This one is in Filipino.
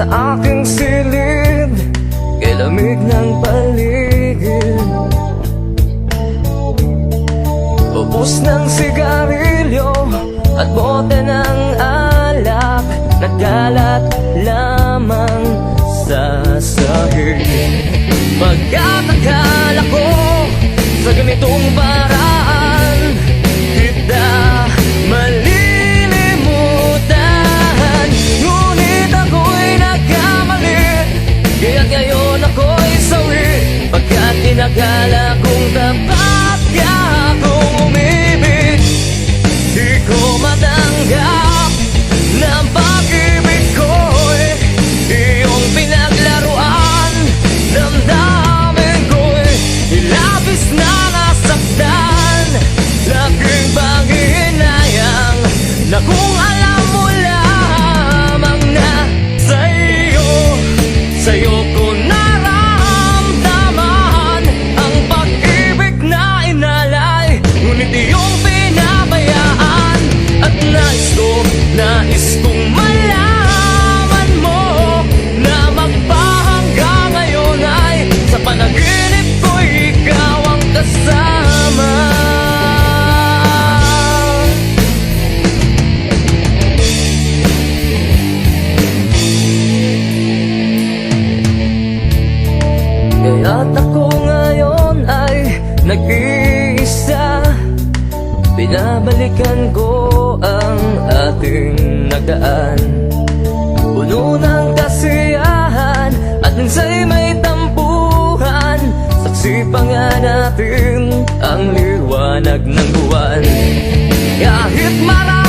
aking silid, kay lamig ng paligid. Ubus ng sigarilyo at bote ng alak, nagkalat lamang sa sahig. Pagkat akala ko sa ganitong paraan kita malilimutan, ngunit ako'y nagkamali, kaya't ngayon ako'y sawi. Pagkat inakala kong tapat ka kung umibig, di ko matanggap na ang pag-ibig ko'y iyong pinaglaruan. Damdamin ko'y ilabis na nasaktan, laking panghihinayang na kung alam mo lamang na sa'yo ko naramdaman ang pag-ibig na inalay, ngunit iyong pinabayaan. At nais kong malaman mo na magpahanggang ngayon ay sa panaginip ko ikaw ang kasama. Kaya't ako ngayon ay nag-iisa, binabalikan ko ang ating nagaan. Puno ng kasiyahan at minsa'y may tampuhan, saksi pa nga natin ang liwanag ng buwan. Kahit marami